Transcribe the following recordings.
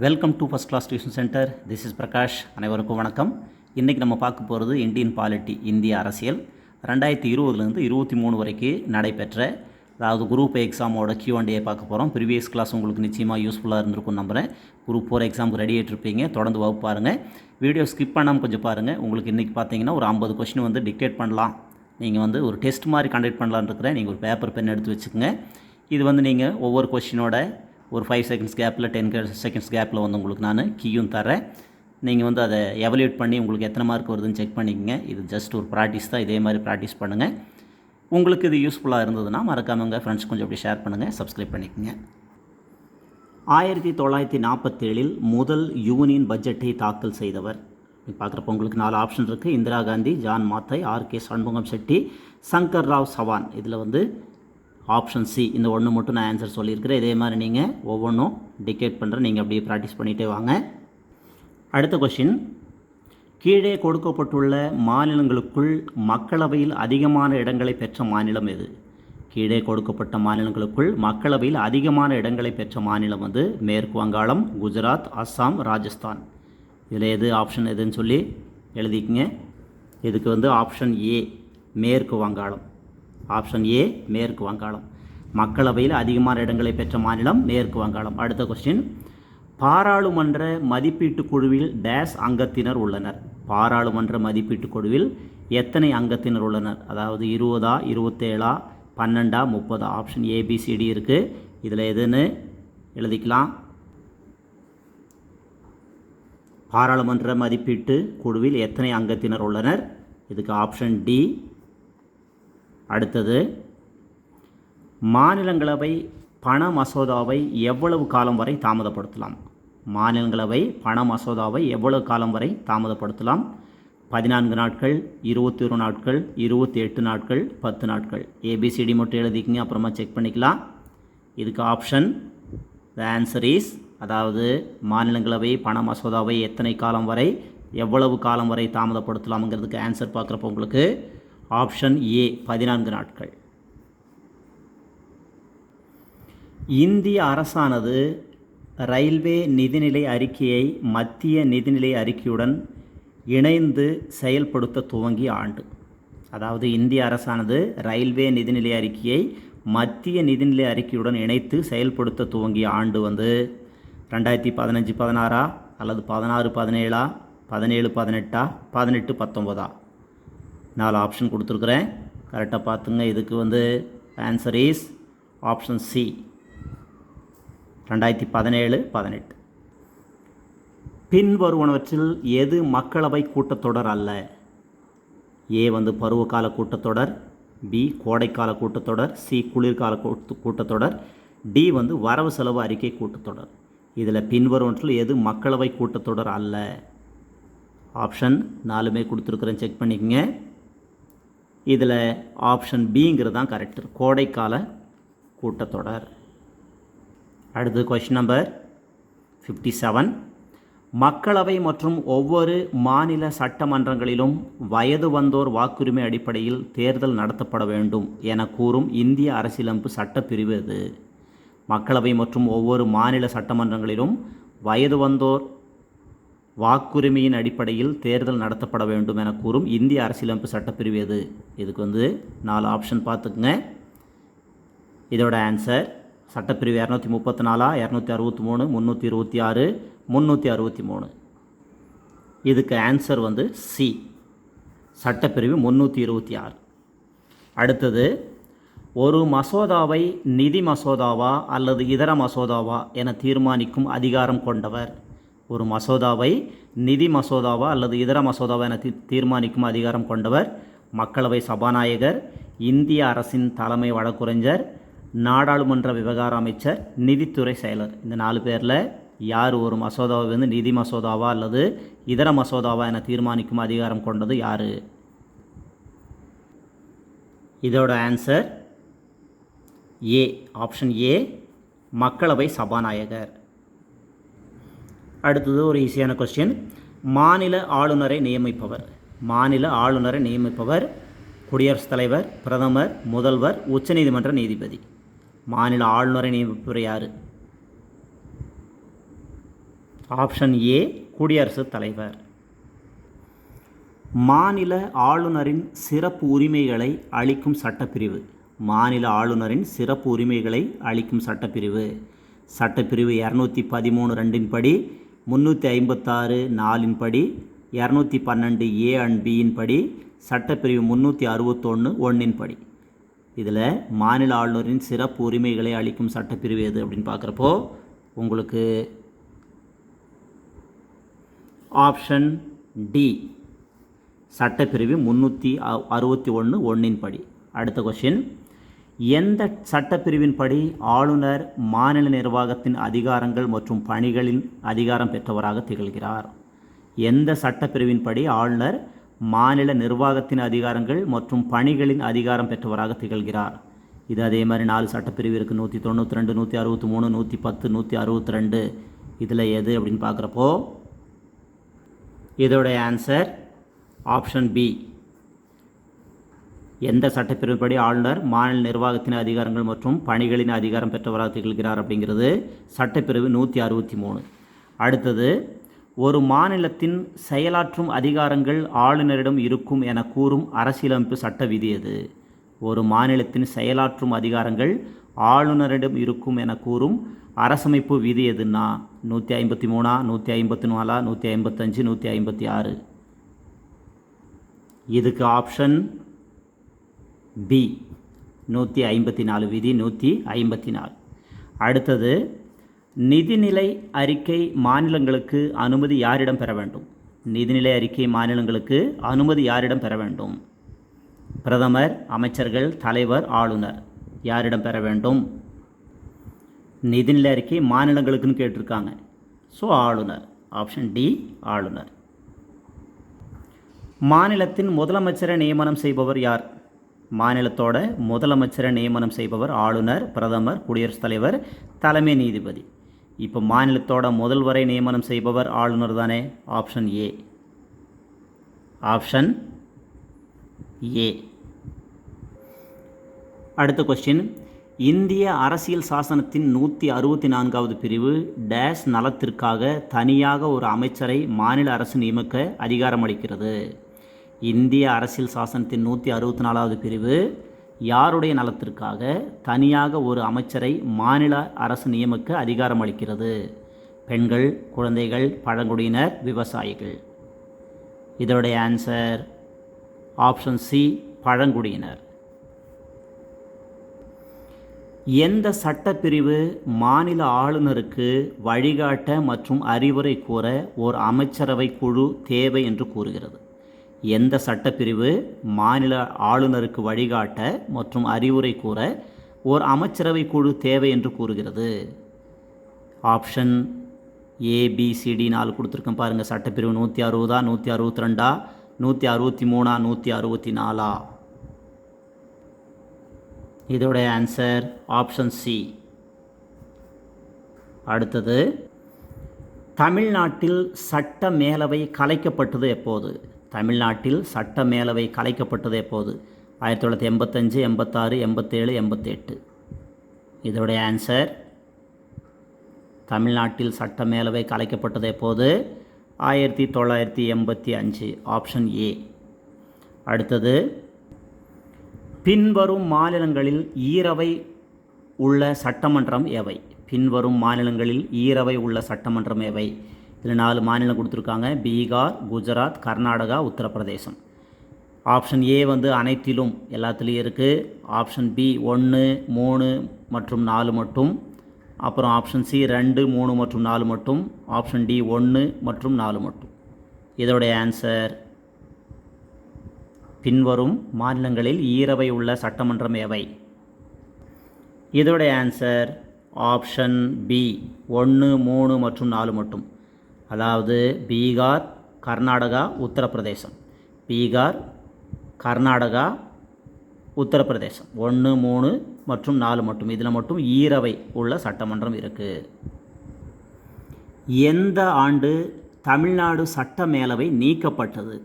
Welcome to first class tuition centre. This is Prakash. அனைவருக்கும் வணக்கம். இன்றைக்கி நம்ம பார்க்க போகிறது இந்தியன் பாலிட்டி, இந்திய அரசியல் 2020 23 வரைக்கும் நடைபெற்ற, அதாவது குரூப் எக்ஸாமோட Q&A பார்க்க போகிறோம். ப்ரீவியஸ் கிளாஸ் உங்களுக்கு நிச்சயமாக யூஸ்ஃபுல்லாக இருந்திருக்கும் நம்புகிறேன். குரூப் 4 எக்ஸாமுக்கு ரெடி ஆகிட்டுருப்பீங்க. தொடர்ந்து வகுப்பு பாருங்கள். வீடியோ ஸ்கிப் பண்ணாமல் கொஞ்சம் பாருங்கள். உங்களுக்கு இன்றைக்கி பார்த்தீங்கன்னா ஒரு 50 கொஸ்டின் வந்து டிக்டேட் பண்ணலாம். நீங்கள் ஒரு டெஸ்ட் மாதிரி கண்டக்ட் பண்ணலான்னு இருக்கிறேன். நீங்கள் ஒரு பேப்பர் பென் எடுத்து வச்சுக்கோங்க. இது நீங்கள் ஒவ்வொரு கொஸ்டினோட ஒரு 5 செகண்ட்ஸ் கேப்பில் 10 செகண்ட்ஸ் கேப்பில் உங்களுக்கு நான் கீயும் தரேன். நீங்கள் அதை எவல்யூட் பண்ணி உங்களுக்கு எத்தனை மார்க் வருதுன்னு செக் பண்ணிக்கங்க. இது ஜஸ்ட் ஒரு ப்ராக்டிஸ் தான். இதே மாதிரி ப்ராக்டிஸ் பண்ணுங்கள். உங்களுக்கு இது யூஸ்ஃபுல்லாக இருந்ததுன்னா மறக்காம உங்கள் ஃப்ரெண்ட்ஸ் கொஞ்சம் அப்படி ஷேர் பண்ணுங்கள், சப்ஸ்கிரைப் பண்ணிக்கோங்க. 1947 முதல் யூனியன் பட்ஜெட்டை தாக்கல் செய்தவர் பார்க்குறப்ப உங்களுக்கு 4 ஆப்ஷன் இருக்குது. இந்திரா காந்தி, ஜான் மாத்தை, ஆர்.கே. சண்முகம் செட்டி, சங்கர் ராவ் சவான். இதில் ஆப்ஷன் சி, இந்த ஒன்று மட்டும் நான் ஆன்சர் சொல்லியிருக்கிறேன். இதே மாதிரி நீங்கள் ஒவ்வொன்றும் டிக்டேட் பண்ணுறேன். நீங்கள் அப்படியே ப்ராக்டிஸ் பண்ணிகிட்டே வாங்க. அடுத்த கொஷின், கீழே கொடுக்கப்பட்டுள்ள மாநிலங்களுக்குள் மக்களவையில் அதிகமான இடங்களை பெற்ற மாநிலம் எது? கீழே கொடுக்கப்பட்ட மாநிலங்களுக்குள் மக்களவையில் அதிகமான இடங்களை பெற்ற மாநிலம் மேற்கு வங்காளம், குஜராத், அஸ்ஸாம், ராஜஸ்தான். இதில் எது ஆப்ஷன் எதுன்னு சொல்லி எழுதிக்கங்க. இதுக்கு ஆப்ஷன் ஏ, மேற்கு வங்காளம். ஆப்ஷன் ஏ, மேற்கு வங்காளம். மக்களவையில் அதிகமான இடங்களை பெற்ற மாநிலம் மேற்கு வங்காளம். அடுத்த கொஸ்டின், பாராளுமன்ற மதிப்பீட்டு குழுவில் டேஸ் அங்கத்தினர் உள்ளனர்? பாராளுமன்ற மதிப்பீட்டு குழுவில் எத்தனை அங்கத்தினர் உள்ளனர்? அதாவது 20, 27, 12, 30. ஆப்ஷன் ஏபிசிடி இருக்குது. இதில் எதுன்னு எழுதிக்கலாம். பாராளுமன்ற மதிப்பீட்டு குழுவில் எத்தனை அங்கத்தினர் உள்ளனர்? இதுக்கு ஆப்ஷன் டி. அடுத்தது, மாநிலங்களவை பண மசோதாவை எவ்வளவு காலம் வரை தாமதப்படுத்தலாம்? மாநிலங்களவை பண மசோதாவை எவ்வளவு காலம் வரை தாமதப்படுத்தலாம்? 14 நாட்கள், 21 நாட்கள், 28 நாட்கள், 10 நாட்கள். ஏபிசிடி மட்டும் எழுதிக்கிங்க, அப்புறமா செக் பண்ணிக்கலாம். இதுக்கு ஆப்ஷன் த ஆன்சர் இஸ், அதாவது மாநிலங்களவை பண மசோதாவை எத்தனை காலம் வரை, எவ்வளவு காலம் வரை தாமதப்படுத்தலாம்ங்கிறதுக்கு ஆன்சர் பார்க்குறப்ப உங்களுக்கு ஆப்ஷன் ஏ, 14 நாட்கள். இந்திய அரசானது ரயில்வே நிதிநிலை அறிக்கையை மத்திய நிதிநிலை அறிக்கையுடன் இணைந்து செயல்படுத்த துவங்கிய ஆண்டு. அதாவது இந்திய அரசானது ரயில்வே நிதிநிலை அறிக்கையை மத்திய நிதிநிலை அறிக்கையுடன் இணைத்து செயல்படுத்த துவங்கிய ஆண்டு 2015-16 அல்லது 16-17, 17-18, 18-19. 4 ஆப்ஷன் கொடுத்துருக்குறேன், கரெக்டாக பார்த்துங்க. இதுக்கு ஆன்சர் இஸ் ஆப்ஷன் சி, 2017-18. பின்வருவனவற்றில் எது மக்களவை கூட்டத்தொடர் அல்ல? ஏ பருவகால கூட்டத்தொடர், பி கோடைக்கால கூட்டத்தொடர், சி குளிர்கால கூட்டத்தொடர், டி வரவு செலவு அறிக்கை கூட்டத்தொடர். இதில் பின்வருவனவற்றில் எது மக்களவை கூட்டத்தொடர் அல்ல? ஆப்ஷன் 4மே கொடுத்துருக்குறேன், செக் பண்ணிக்கங்க. இதில் ஆப்ஷன் பிங்கிறது தான் கரெக்ட், கோடைக்கால கூட்டத்தொடர். அடுத்து கொஸ்டின் நம்பர் 57, மக்களவை மற்றும் ஒவ்வொரு மாநில சட்டமன்றங்களிலும் வயது வந்தோர் வாக்குரிமை அடிப்படையில் தேர்தல் நடத்தப்பட வேண்டும் என கூறும் இந்திய அரசியலமைப்பு சட்டப்பிரிவு எது? மக்களவை மற்றும் ஒவ்வொரு மாநில சட்டமன்றங்களிலும் வயது வந்தோர் வாக்குரிமையின் அடிப்படையில் தேர்தல் நடத்தப்பட வேண்டும் என கூறும் இந்திய அரசியலமைப்பு சட்டப்பிரிவு எது? இதுக்கு 4 ஆப்ஷன் பார்த்துக்குங்க. இதோட ஆன்சர் சட்டப்பிரிவு 234, 263, 326, 363. இதுக்கு ஆன்சர் சி, சட்டப்பிரிவு 326. அடுத்தது, ஒரு மசோதாவை நிதி மசோதாவா அல்லது இதர மசோதாவா என தீர்மானிக்கும் அதிகாரம் கொண்டவர்? ஒரு மசோதாவை நிதி மசோதாவா அல்லது இதர மசோதாவா என தீர்மானிக்கும் அதிகாரம் கொண்டவர் மக்களவை சபாநாயகர், இந்திய அரசின் தலைமை வழக்குரைஞர், நாடாளுமன்ற விவகார அமைச்சர், நிதித்துறை செயலர். இந்த 4 பேரில் யார் ஒரு மசோதாவை நிதி மசோதாவா அல்லது இதர மசோதாவா என தீர்மானிக்கும் அதிகாரம் கொண்டது யார்? இதோட ஆன்சர் ஏ, ஆப்ஷன் ஏ, மக்களவை சபாநாயகர். அடுத்தது ஒரு ஈஸியான கொஸ்டின், மாநில ஆளுநரை நியமிப்பவர்? மாநில ஆளுநரை நியமிப்பவர் குடியரசுத் தலைவர், பிரதமர், முதல்வர், உச்சநீதிமன்ற நீதிபதி. மாநில ஆளுநரை நியமிப்பவர் யார்? ஆப்ஷன் ஏ குடியரசுத் தலைவர். மாநில ஆளுநரின் சிறப்பு உரிமைகளை அளிக்கும் சட்டப்பிரிவு. மாநில ஆளுநரின் சிறப்பு உரிமைகளை அளிக்கும் சட்டப்பிரிவு. சட்டப்பிரிவு 213(2) படி, 356(4) படி, 212 A and B படி, சட்டப்பிரிவு 361(1) படி. இதில் மாநில ஆளுநரின் சிறப்பு உரிமைகளை அளிக்கும் சட்டப்பிரிவு எது அப்படின்னு பார்க்குறப்போ உங்களுக்கு ஆப்ஷன் டி சட்டப்பிரிவு 361(1) படி. அடுத்த கொஸ்டின், எந்த சட்டப்பிரிவின் படி ஆளுநர் மாநில நிர்வாகத்தின் அதிகாரங்கள் மற்றும் பணிகளின் அதிகாரம் பெற்றவராக திகழ்கிறார்? எந்த சட்டப்பிரிவின் படி ஆளுநர் மாநில நிர்வாகத்தின் அதிகாரங்கள் மற்றும் பணிகளின் அதிகாரம் பெற்றவராக திகழ்கிறார்? இது அதே மாதிரி 4 சட்டப்பிரிவு இருக்குது. 192, 163, 110, 162. இதில் எது அப்படின்னு பார்க்குறப்போ இதோடைய ஆன்சர் ஆப்ஷன் பி. எந்த சட்டப்பிரிவுப்படி ஆளுநர் மாநில நிர்வாகத்தின் அதிகாரங்கள் மற்றும் பணிகளின் அதிகாரம் பெற்றவராக திகழ்கிறார் அப்படிங்கிறது சட்டப்பிரிவு 163. அடுத்தது, ஒரு மாநிலத்தின் செயலாற்றும் அதிகாரங்கள் ஆளுநரிடம் இருக்கும் என கூறும் அரசியலமைப்பு சட்ட விதி எது? ஒரு மாநிலத்தின் செயலாற்றும் அதிகாரங்கள் ஆளுநரிடம் இருக்கும் என கூறும் அரசமைப்பு விதி எதுன்னா 153, 154, 155, 156. இதுக்கு ஆப்ஷன் பி 154 விதி 154. அடுத்தது, நிதிநிலை அறிக்கை மாநிலங்களுக்கு அனுமதி யாரிடம் பெற வேண்டும்? நிதிநிலை அறிக்கை மாநிலங்களுக்கு அனுமதி யாரிடம் பெற வேண்டும்? பிரதமர், அமைச்சர்கள், தலைவர், ஆளுநர். யாரிடம் பெற வேண்டும்? நிதிநிலை அறிக்கை மாநிலங்களுக்குன்னு கேட்டிருக்காங்க. ஸோ ஆளுநர். ஆப்ஷன் டி ஆளுநர். மாநிலத்தின் முதலமைச்சரை நியமனம் செய்பவர் யார்? மாநிலத்தோட முதலமைச்சரை நியமனம் செய்பவர் ஆளுநர், பிரதமர், குடியரசுத் தலைவர், தலைமை நீதிபதி. இப்போ மாநிலத்தோட முதல்வரை நியமனம் செய்பவர் ஆளுநர் தானே? Option A. Option A. அடுத்த கொஸ்டின், இந்திய அரசியல் சாசனத்தின் 164வது பிரிவு டேஷ் நலத்திற்காக தனியாக ஒரு அமைச்சரை மாநில அரசு நியமிக்க அதிகாரமளிக்கிறது. இந்திய அரசியல் சாசனத்தின் 164வது பிரிவு யாருடைய நலத்திற்காக தனியாக ஒரு அமைச்சரை மாநில அரசு நியமிக்க அதிகாரம் அளிக்கிறது? பெண்கள், குழந்தைகள், பழங்குடியினர், விவசாயிகள். இதோடைய ஆன்சர் ஆப்ஷன் சி பழங்குடியினர். எந்த சட்டப்பிரிவு மாநில ஆளுநருக்கு வழிகாட்ட மற்றும் அறிவுரை கூற ஓர் அமைச்சரவை குழு தேவை என்று கூறுகிறது? எந்த சட்டப்பிரிவு மாநில ஆளுநருக்கு வழிகாட்ட மற்றும் அறிவுரை கூற ஓர் அமைச்சரவை குழு தேவை என்று கூறுகிறது? ஆப்ஷன் ஏபிசிடி 4 கொடுத்துருக்கேன் பாருங்கள். சட்டப்பிரிவு 160, 162, 163, 164. இதோடைய ஆன்சர் ஆப்ஷன் சி. அடுத்தது, தமிழ்நாட்டில் சட்ட மேலவை கலைக்கப்பட்டது எப்போது? தமிழ்நாட்டில் சட்ட மேலவை கலைக்கப்பட்டது எப்போது? 1985, 86, 87, 88. இதோடைய ஆன்சர் தமிழ்நாட்டில் சட்ட மேலவை கலைக்கப்பட்டது எப்போது? 1985. Option A. அடுத்தது, பின்வரும் மாநிலங்களில் ஈரவை உள்ள சட்டமன்றம் எவை? பின்வரும் மாநிலங்களில் ஈரவை உள்ள சட்டமன்றம் எவை? இதில் 4 மாநிலம் கொடுத்துருக்காங்க. பீகார், குஜராத், கர்நாடகா, உத்தரப்பிரதேசம். ஆப்ஷன் ஏ அனைத்திலும் எல்லாத்துலேயும் இருக்குது. ஆப்ஷன் பி 1, 3 மற்றும் 4 மட்டும். அப்புறம் ஆப்ஷன் சி 2, 3 மற்றும் 4 மட்டும். ஆப்ஷன் டி 1 மற்றும் 4 மட்டும். இதோடைய ஆன்சர் பின்வரும் மாநிலங்களில் ஈரவை உள்ள சட்டமன்றம் எவை? இதோடைய ஆன்சர் ஆப்ஷன் பி 1, 3 மற்றும் 4 மட்டும். அதாவது பீகார், கர்நாடகா, உத்தரப்பிரதேசம். பீகார், கர்நாடகா, உத்தரப்பிரதேசம் 1, 3 மற்றும் 4 மட்டும். இதில் மட்டும் ஈரவை உள்ள சட்டமன்றம் இருக்குது. எந்த ஆண்டு தமிழ்நாடு சட்ட மேலவை நீக்கப்பட்டது?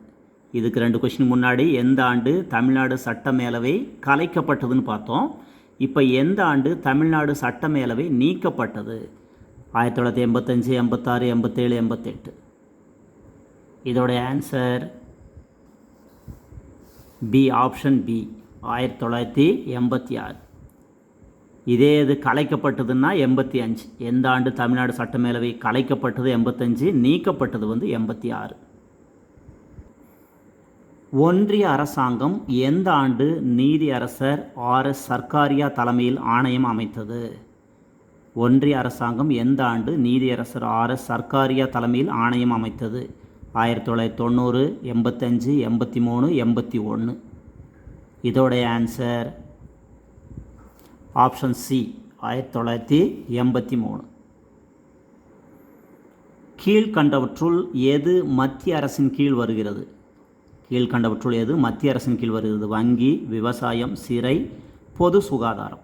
இதுக்கு 2 கொஸ்டின் முன்னாடி எந்த ஆண்டு தமிழ்நாடு சட்ட மேலவை கலைக்கப்பட்டதுன்னு பார்த்தோம். இப்போ எந்த ஆண்டு தமிழ்நாடு சட்ட மேலவை நீக்கப்பட்டது? 1985, 86, 87, 88. இதோடைய ஆன்சர் பி, ஆப்ஷன் பி, 1986. இதே இது கலைக்கப்பட்டதுன்னா 85. எந்த ஆண்டு தமிழ்நாடு சட்டமேலவை கலைக்கப்பட்டது? 85. நீக்கப்பட்டது 86. ஒன்றிய அரசாங்கம் எந்த ஆண்டு நீதியரசர் ஆர்.எஸ். சர்க்காரியா தலைமையில் ஆணையம் அமைத்தது? ஒன்றிய அரசாங்கம் எந்த ஆண்டு நீதியரசர் ஆர்.எஸ். சர்க்காரியா தலைமையில் ஆணையம் அமைத்தது? 1990, 85, 83, 81. இதோடைய ஆன்சர் ஆப்ஷன் சி, 1983. கீழ்கண்டவற்றுள் எது மத்திய அரசின் கீழ் வருகிறது? கீழ்கண்டவற்றுள் எது மத்திய அரசின் கீழ் வருகிறது? வங்கி, விவசாயம், சிறை, பொது சுகாதாரம்.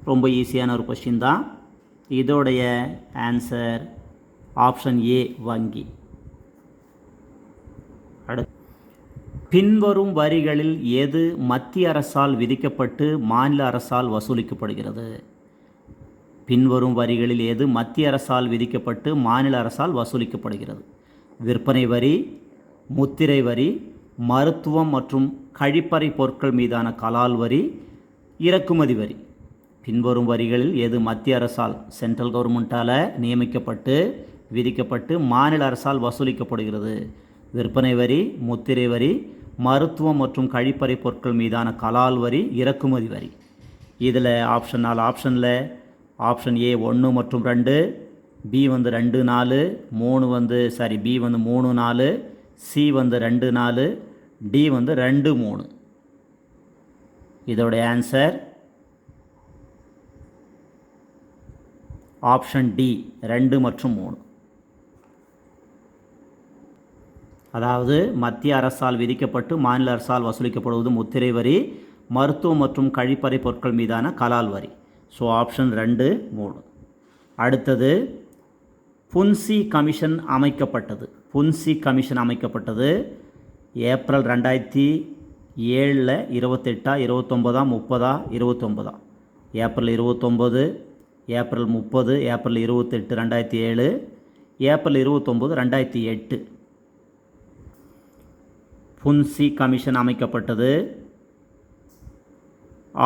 ரொம்ப ஈஸியான ஒரு கொஸ்டின் தான். இதோடைய ஆன்சர் ஆப்ஷன் ஏ, வங்கி. பின்வரும் வரிகளில் எது மத்திய அரசால் விதிக்கப்பட்டு மாநில அரசால் வசூலிக்கப்படுகிறது? பின்வரும் வரிகளில் எது மத்திய அரசால் விதிக்கப்பட்டு மாநில அரசால் வசூலிக்கப்படுகிறது? விற்பனை வரி, முத்திரை வரி, மருத்துவம் மற்றும் கழிப்பறை பொருட்கள் மீதான கலால் வரி, இறக்குமதி வரி. பின்வரும் வரிகளில் எது மத்திய அரசால், சென்ட்ரல் கவர்மெண்ட்டால் நியமிக்கப்பட்டு விதிக்கப்பட்டு மாநில அரசால் வசூலிக்கப்படுகிறது? விற்பனை வரி, முத்திரை வரி, மருத்துவம் மற்றும் கழிப்பறை பொருட்கள் மீதான கலால் வரி, இறக்குமதி வரி. இதில் ஆப்ஷனில் ஆப்ஷன் ஏ 1 மற்றும் 2, பி 2, 4, பி 3, 4, சி 2, 4, டி 2, 3. இதோடைய ஆன்சர் ஆப்ஷன் டி, 2 மற்றும் 3. அதாவது மத்திய அரசால் விதிக்கப்பட்டு மாநில அரசால் வசூலிக்கப்படுவது முத்திரை வரி, மருத்துவம் மற்றும் கழிப்பறை பொருட்கள் மீதான கலால் வரி. So option 2, 3. அடுத்தது புன்சி கமிஷன் அமைக்கப்பட்டது. புன்சி கமிஷன் அமைக்கப்பட்டது April 2007, 28, 29, 30, 29. April 29, April 30, April 28, 2007, April 29, 2008. Punchhi commission அமைக்கப்பட்டது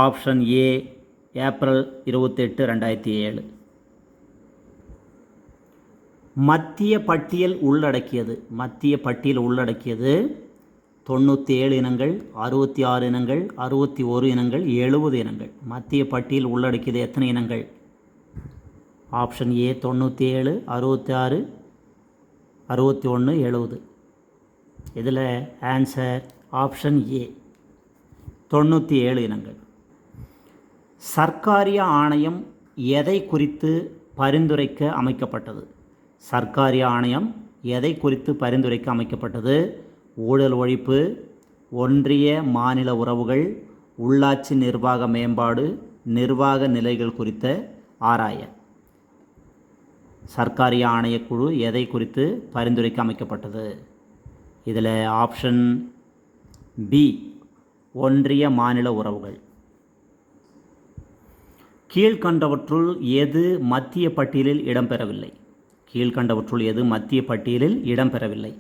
ஆப்ஷன் ஏ, ஏப்ரல் 28, 2007. மத்திய பட்டியல் உள்ளடக்கியது 97 இனங்கள், 66 இனங்கள், 61 இனங்கள், 70 இனங்கள். மத்திய பட்டியல் உள்ளடக்கியது எத்தனை இனங்கள்? Option A 97, 66, 61, 70. இதில் ஆன்சர் ஆப்ஷன் ஏ, 97 இனங்கள். சர்க்காரியா ஆணையம் எதை குறித்து பரிந்துரைக்க அமைக்கப்பட்டது? சர்க்காரியா ஆணையம் எதை குறித்து பரிந்துரைக்க அமைக்கப்பட்டது? ஊழல் ஒழிப்பு, ஒன்றிய மாநில உறவுகள், உள்ளாட்சி நிர்வாக மேம்பாடு, நிர்வாக நிலைகள் குறித்த ஆராய. சர்க்காரியா ஆணையக்குழு எதை குறித்து பரிந்துரைக்க அமைக்கப்பட்டது? இதில் ஆப்ஷன் பி, ஒன்றிய மாநில உறவுகள். கீழ்கண்டவற்றுள் எது மத்திய பட்டியலில் இடம்பெறவில்லை? கீழ்கண்டவற்றுள் எது மத்திய பட்டியலில் இடம்பெறவில்லை?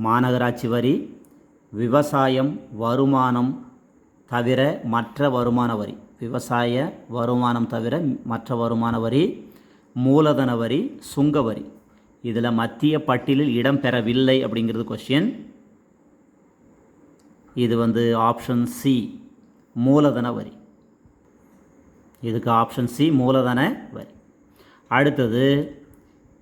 மாநகராட்சி வரி, விவசாயம் வருமானம் தவிர மற்ற வருமான வரி. விவசாய வருமானம் தவிர மற்ற வருமான வரி, மூலதன வரி, சுங்க வரி. இதில் மத்திய பட்டியலில் இடம்பெறவில்லை அப்படிங்கிறது கொஸ்டின். இது ஆப்ஷன் சி, மூலதன வரி. இதுக்கு ஆப்ஷன் சி, மூலதன வரி. அடுத்தது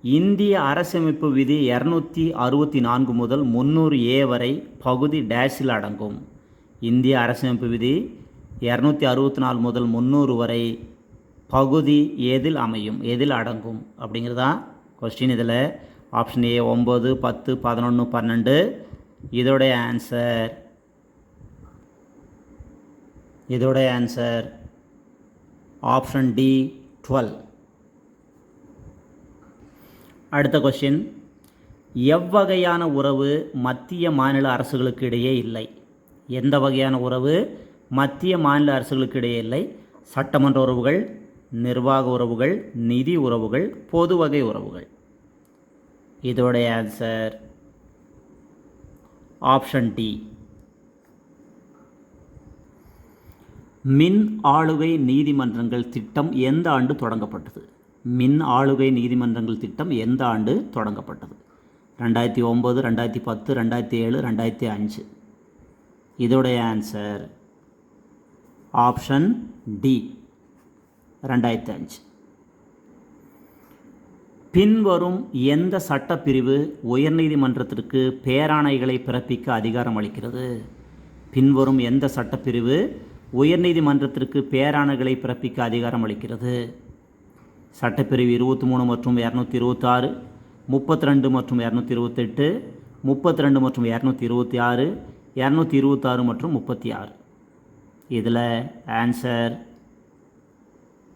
இந்திய அரசமைப்பு விதி 264 முதல் 300A வரை பகுதி டேஷில் அடங்கும். இந்திய அரசமைப்பு விதி 264 முதல் 300 வரை பகுதி எதில் அமையும், எதில் அடங்கும் அப்படிங்கிறதா கொஸ்டின். இதில் ஆப்ஷன் ஏ 9, 10, 11, 12. இதோடைய ஆன்சர் ஆப்ஷன் டி, 12. அடுத்த கொஸ்டின், எவ்வகையான உறவு மத்திய மாநில அரசுகளுக்கு இடையே இல்லை? எந்த வகையான உறவு மத்திய மாநில அரசுகளுக்கு இடையே இல்லை? சட்டமன்ற உறவுகள், நிர்வாக உறவுகள், நிதி உறவுகள், பொது வகை உறவுகள். இதோடைய ஆன்சர் ஆப்ஷன் டி. மின் ஆளுகை நீதிமன்றங்கள் திட்டம் எந்த ஆண்டு தொடங்கப்பட்டது? மின் ஆளுகை நீதிமன்றங்கள் திட்டம் எந்த ஆண்டு தொடங்கப்பட்டது? 2009, 2010, 2007, 2005. இதோடைய ஆன்சர் ஆப்ஷன் டி 2005. பின்வரும் எந்த சட்டப்பிரிவு உயர்நீதிமன்றத்திற்கு பேராணைகளை பிறப்பிக்க அதிகாரம் அளிக்கிறது? பின்வரும் எந்த சட்டப்பிரிவு உயர்நீதிமன்றத்திற்கு பேராணைகளை பிறப்பிக்க அதிகாரம் அளிக்கிறது? சட்டப்பிரிவு 23 மற்றும் 226, 32 மற்றும் 228, 32 மற்றும் 226, 226 மற்றும் 36. இதில் answer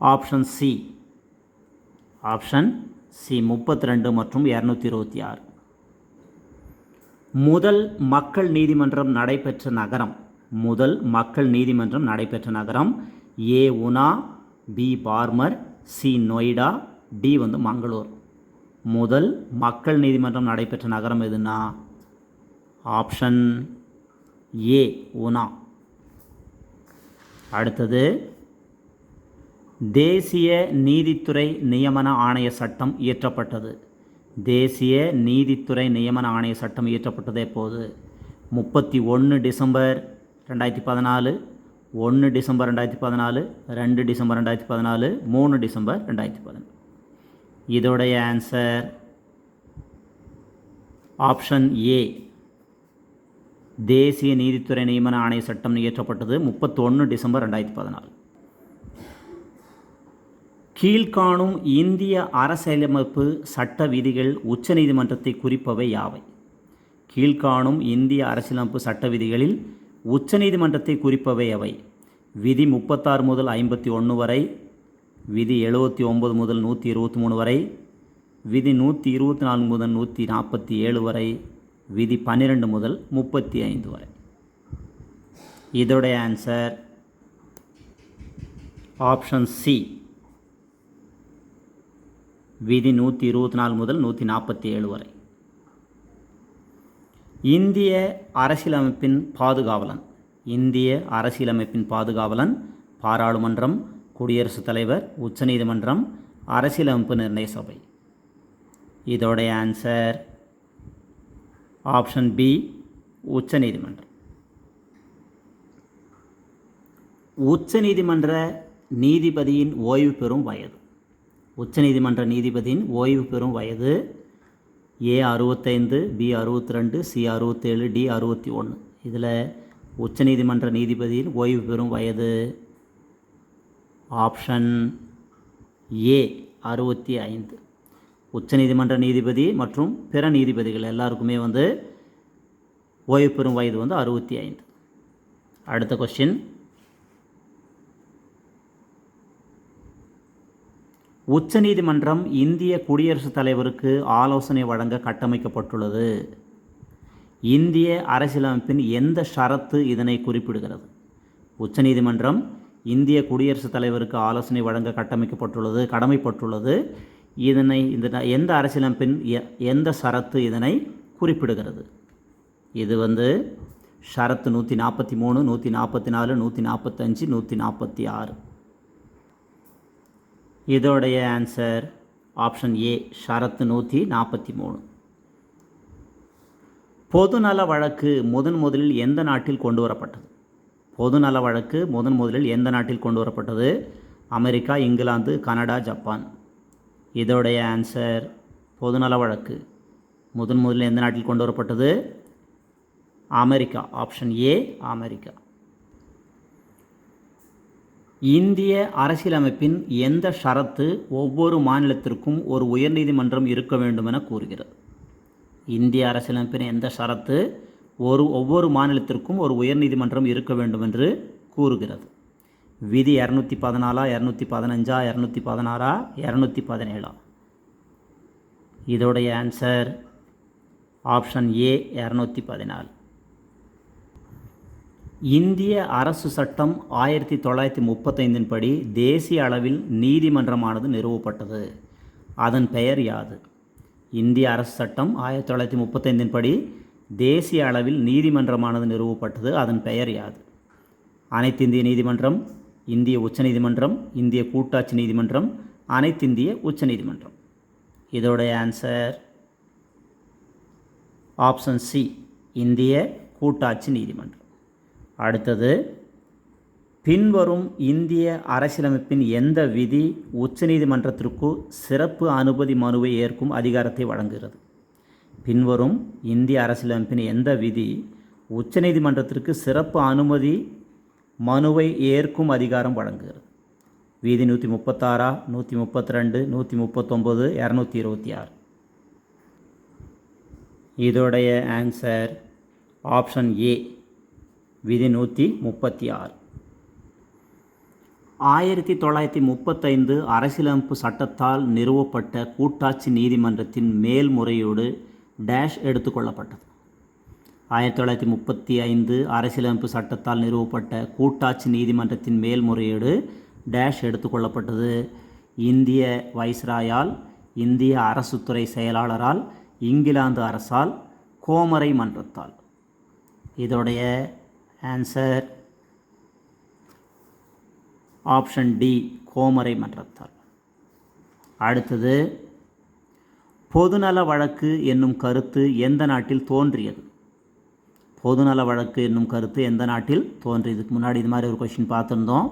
option C. Option C 32 மற்றும் 226. முதல் மக்கள் நீதிமன்றம் நடைபெற்ற நகரம். முதல் மக்கள் நீதிமன்றம் நடைபெற்ற நகரம் A Una, B Barmer, C Noida, D Mangalore. முதல் மக்கள் நீதிமன்றம் நடைபெற்ற நகரம் எதுனா ஆப்ஷன் ஏ உனா. அடுத்தது, தேசிய நீதித்துறை நியமன ஆணைய சட்டம் இயற்றப்பட்டது. தேசிய நீதித்துறை நியமன ஆணைய சட்டம் இயற்றப்பட்டது எப்போது? 31 டிசம்பர் 2014, 1 டிசம்பர் 2014, 2 டிசம்பர் 2014, 3 டிசம்பர் 2014. இதோடைய ஆன்சர் ஆப்ஷன் ஏ. தேசிய நீதித்துறை நியமன ஆணைய சட்டம் இயற்றப்பட்டது 31 டிசம்பர் 2014. கீழ்காணும் இந்திய அரசியலமைப்பு சட்ட விதிகள் உச்சநீதிமன்றத்தை குறிப்பவை யாவை? கீழ்காணும் இந்திய அரசியலமைப்பு சட்ட விதிகளில் உச்சநீதிமன்றத்தை குறிப்பவை எவை? விதி 36 முதல் 51 வரை, விதி 79 முதல் 123 வரை, விதி 124 முதல் 147 வரை, விதி 12 முதல் 35 வரை. இதோடைய ஆன்சர் ஆப்ஷன் சி. விதி 124 முதல் 147 வரை. இந்திய அரசியலமைப்பின் பாதுகாவலன். இந்திய அரசியலமைப்பின் பாதுகாவலன் பாராளுமன்றம், குடியரசுத் தலைவர், உச்சநீதிமன்றம், அரசியலமைப்பு நிர்ணய சபை. இதோடைய ஆன்சர் ஆப்ஷன் பி உச்சநீதிமன்றம். உச்சநீதிமன்ற நீதிபதியின் ஓய்வு பெறும் வயது. உச்சநீதிமன்ற நீதிபதியின் ஓய்வு பெறும் வயது ஏ 65, பி 62, சி 67, டி 61. இதில் உச்சநீதிமன்ற நீதிபதியின் ஓய்வு பெறும் வயது ஆப்ஷன் ஏ 65. உச்சநீதிமன்ற நீதிபதி மற்றும் பிற நீதிபதிகள் எல்லாருக்குமே ஓய்வு பெறும் வயது 65. அடுத்த கொஸ்டின், உச்சநீதிமன்றம் இந்திய குடியரசுத் தலைவருக்கு ஆலோசனை வழங்க கட்டமைக்கப்பட்டுள்ளது. இந்திய அரசியலமைப்பின் எந்த ஷரத்து இதனை குறிப்பிடுகிறது? உச்சநீதிமன்றம் இந்திய குடியரசுத் தலைவருக்கு ஆலோசனை வழங்க கடமைப்பட்டுள்ளது. எந்த அரசியலமைப்பின் எந்த ஷரத்து இதனை குறிப்பிடுகிறது? இது ஷரத்து 143, 144, 145, 146. இதோடைய ஆன்சர் ஆப்ஷன் ஏ ஷரத்து 143. பொதுநல வழக்கு முதலில் எந்த நாட்டில் கொண்டு வரப்பட்டது? பொதுநல வழக்கு முதலில் எந்த நாட்டில் கொண்டு வரப்பட்டது? America, England, Canada, Japan. இதோடைய ஆன்சர் பொதுநல வழக்கு முதலில் எந்த நாட்டில் கொண்டு வரப்பட்டது? அமெரிக்கா. Option A America. இந்திய அரசியலமைப்பின் எந்த ஷரத்து ஒவ்வொரு மாநிலத்திற்கும் ஒரு உயர்நீதிமன்றம் இருக்க வேண்டும் என கூறுகிறது? இந்திய அரசியலமைப்பின் எந்த ஷரத்து ஒவ்வொரு மாநிலத்திற்கும் ஒரு உயர்நீதிமன்றம் இருக்க வேண்டும் என்று கூறுகிறது? விதி 214, 215, 216, 217. இதோடைய ஆன்சர் ஆப்ஷன் ஏ 214. இந்திய அரசு சட்டம் 1935 படி தேசிய அளவில் நீதிமன்றமானது நிறுவப்பட்டது. அதன் பெயர் யாது? இந்திய அரசு சட்டம் 1935 படி தேசிய அளவில் நீதிமன்றமானது நிறுவப்பட்டது. அதன் பெயர் யாது? அனைத்திந்திய நீதிமன்றம், இந்திய உச்சநீதிமன்றம், இந்திய கூட்டாட்சி நீதிமன்றம், அனைத்திந்திய உச்சநீதிமன்றம். இதோடைய ஆன்சர் ஆப்ஷன் சி, இந்திய கூட்டாட்சி நீதிமன்றம். அடுத்தது, பின்வரும் இந்திய அரசியலமைப்பின் எந்த விதி உச்சநீதிமன்றத்திற்கு சிறப்பு அனுமதி மனுவை ஏற்கும் அதிகாரத்தை வழங்குகிறது? பின்வரும் இந்திய அரசியலமைப்பின் எந்த விதி உச்சநீதிமன்றத்திற்கு சிறப்பு அனுமதி மனுவை ஏற்கும் அதிகாரம் வழங்குகிறது? விதி 136, 132, 139, 226. இதோடைய ஆன்சர் ஆப்ஷன் ஏ, விதி 136. 1935 அரசியலமைப்பு சட்டத்தால் நிறுவப்பட்ட கூட்டாட்சி நீதிமன்றத்தின் மேல்முறையீடு டேஷ் எடுத்துக்கொள்ளப்பட்டது. 1935 அரசியலமைப்பு சட்டத்தால் நிறுவப்பட்ட கூட்டாட்சி நீதிமன்றத்தின் மேல்முறையீடு டேஷ் எடுத்துக்கொள்ளப்பட்டது. இந்திய வைஸ்ராயால், இந்திய அரசுத்துறை செயலாளரால், இங்கிலாந்து அரசால், கோமரை மன்றத்தால். இதோடைய ஆன்சர் ஆப்ஷன் டி, கோமரை மன்றத்தால். அடுத்தது, பொதுநல வழக்கு என்னும் கருத்து எந்த நாட்டில் தோன்றியது? பொதுநல வழக்கு என்னும் கருத்து எந்த நாட்டில் தோன்றியதுக்கு முன்னாடி இது மாதிரி ஒரு கொஷின் பார்த்துருந்தோம்.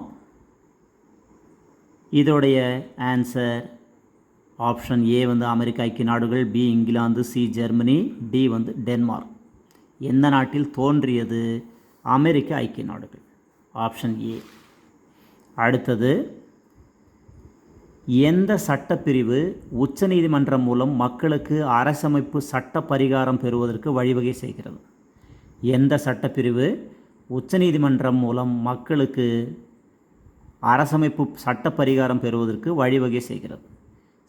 இதோடைய ஆன்சர் ஆப்ஷன் ஏ வந்து அமெரிக்க ஐக்கிய நாடுகள், B England, C Germany, D வந்து டென்மார்க். எந்த நாட்டில் தோன்றியது? அமெரிக்க ஐக்கிய நாடுகள். Option A. அடுத்தது, எந்த சட்டப்பிரிவு உச்சநீதிமன்றம் மூலம் மக்களுக்கு அரசமைப்பு சட்ட பரிகாரம் பெறுவதற்கு வழிவகை செய்கிறது? எந்த சட்டப்பிரிவு உச்சநீதிமன்றம் மூலம் மக்களுக்கு அரசமைப்பு சட்ட பரிகாரம் பெறுவதற்கு வழிவகை செய்கிறது?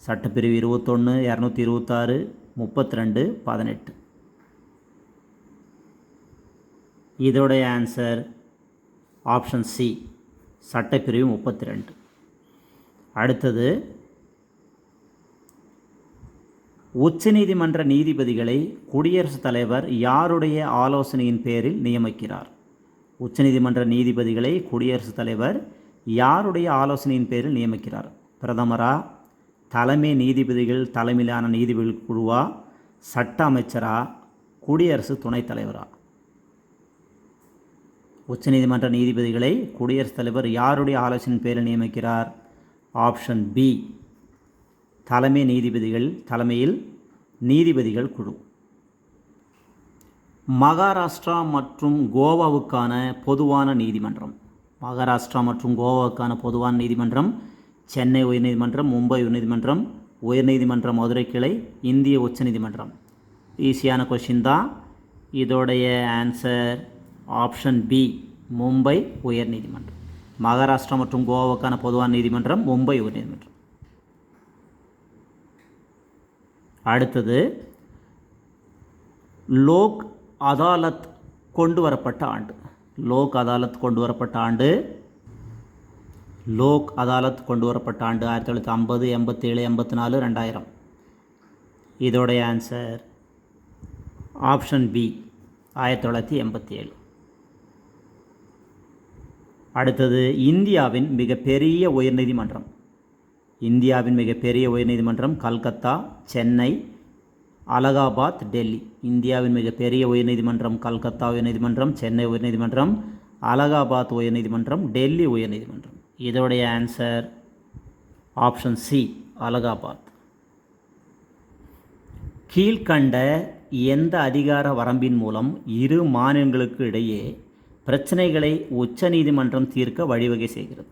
சட்டப்பிரிவு 21, 226, 32, 18. இதோடைய ஆன்சர் ஆப்ஷன் சி, சட்டப்பிரிவு 32. அடுத்தது, உச்சநீதிமன்ற நீதிபதிகளை குடியரசுத் தலைவர் யாருடைய ஆலோசனையின் பேரில் நியமிக்கிறார்? உச்சநீதிமன்ற நீதிபதிகளை குடியரசுத் தலைவர் யாருடைய ஆலோசனையின் பேரில் நியமிக்கிறார்? பிரதமரா, தலைமை நீதிபதிகள் தலைமையிலான நீதிபதிகள் குழுவா, சட்ட அமைச்சரா, குடியரசு துணைத் தலைவரா? உச்சநீதிமன்ற நீதிபதிகளை குடியரசுத் தலைவர் யாருடைய ஆலோசனையின் பேரில் நியமிக்கிறார்? ஆப்ஷன் பி, தலைமை நீதிபதிகள் தலைமையில் நீதிபதிகள் குழு. மகாராஷ்டிரா மற்றும் கோவாவுக்கான பொதுவான நீதிமன்றம். மகாராஷ்டிரா மற்றும் கோவாவுக்கான பொதுவான நீதிமன்றம் சென்னை உயர்நீதிமன்றம், மும்பை உயர்நீதிமன்றம், உயர்நீதிமன்ற மதுரை கிளை, இந்திய உச்சநீதிமன்றம். ஈஸியான கொஷின் தான். இதோடைய ஆன்சர் ஆப்ஷன் பி, மும்பை உயர்நீதிமன்றம். மகாராஷ்டிரா மற்றும் கோவாவுக்கான பொதுவான நீதிமன்றம் மும்பை உயர்நீதிமன்றம். அடுத்தது, லோக் அதாலத் கொண்டு வரப்பட்ட ஆண்டு. லோக் அதாலத் கொண்டு வரப்பட்ட ஆண்டு. லோக் அதாலத் கொண்டு வரப்பட்ட ஆண்டு 1950, 87, 84, 2000. இதோடைய ஆன்சர் ஆப்ஷன் பி, 1987. அடுத்தது, இந்தியாவின் மிகப்பெரிய உயர்நீதிமன்றம். இந்தியாவின் மிகப்பெரிய உயர்நீதிமன்றம் கல்கத்தா, சென்னை, அலகாபாத், டெல்லி. இந்தியாவின் மிகப்பெரிய உயர்நீதிமன்றம் கல்கத்தா உயர்நீதிமன்றம், சென்னை உயர்நீதிமன்றம், அலகாபாத் உயர்நீதிமன்றம், டெல்லி உயர்நீதிமன்றம். இதோடைய ஆன்சர் ஆப்ஷன் சி, அலகாபாத். கீழ்கண்ட எந்த அதிகார வரம்பின் மூலம் இரு மாநிலங்களுக்கு இடையே பிரச்சனைகளை உச்சநீதிமன்றம் தீர்க்க வழிவகை செய்கிறது?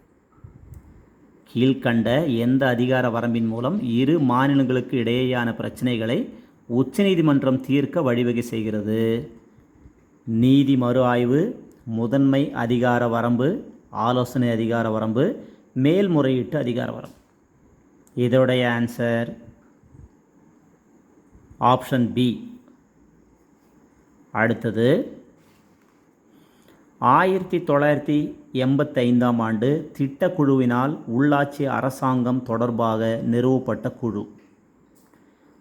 கீழ்கண்ட எந்த அதிகார வரம்பின் மூலம் இரு மாநிலங்களுக்கு இடையேயான பிரச்சனைகளை உச்சநீதிமன்றம் தீர்க்க வழிவகை செய்கிறது? நீதி மறு ஆய்வு, முதன்மை அதிகார வரம்பு, ஆலோசனை அதிகார வரம்பு, மேல்முறையீட்டு அதிகார வரம்பு. இதோடைய ஆன்சர் ஆப்ஷன் பி. அடுத்தது, 1985ஆம் ஆண்டு திட்டக்குழுவினால் உள்ளாட்சி அரசாங்கம் தொடர்பாக நிறுவப்பட்ட குழு.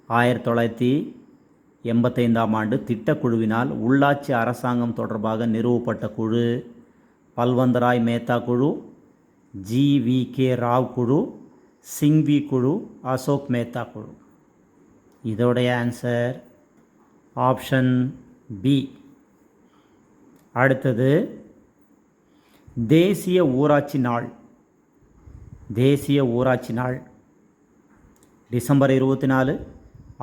1985ஆம் ஆண்டு திட்டக்குழுவினால் உள்ளாட்சி அரசாங்கம் தொடர்பாக நிறுவப்பட்ட குழு பல்வந்தராய் மேத்தா குழு, GVK ராவ் குழு, சிங்வி குழு, அசோக் மேத்தா குழு. இதோடைய ஆன்சர் ஆப்ஷன் பி. அடுத்தது தேசிய ஊராட்சி நாள். தேசிய ஊராட்சி நாள் டிசம்பர் 24,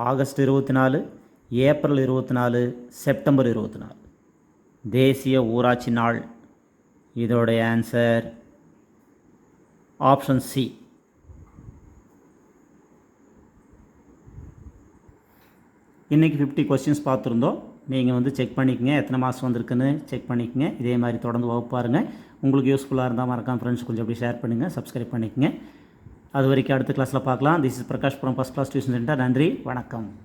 ஆகஸ்ட் 24, ஏப்ரல் 24, செப்டம்பர் 24. தேசிய ஊராட்சி நாள். இதோடைய ஆன்சர் ஆப்ஷன் சி. இன்றைக்கி 50 கொஸ்டின்ஸ் பார்த்துருந்தோம். நீங்கள் செக் பண்ணிக்கங்க, எத்தனை மாதம் வந்திருக்குன்னு செக் பண்ணிக்கங்க. இதே மாதிரி தொடர்ந்து வகுப்பு பாருங்கள். உங்களுக்கு யூஸ்ஃபுல்லாக இருந்தால் மறக்காம ஃப்ரெண்ட்ஸ் கொஞ்சம் அப்படி ஷேர் பண்ணுங்கள், சப்ஸ்கிரைப் பண்ணிக்கங்க. அது வரைக்கும் அடுத்த கிளாஸில் பார்க்கலாம். This is Prakash from first class tuition centre. நன்றி, வணக்கம்.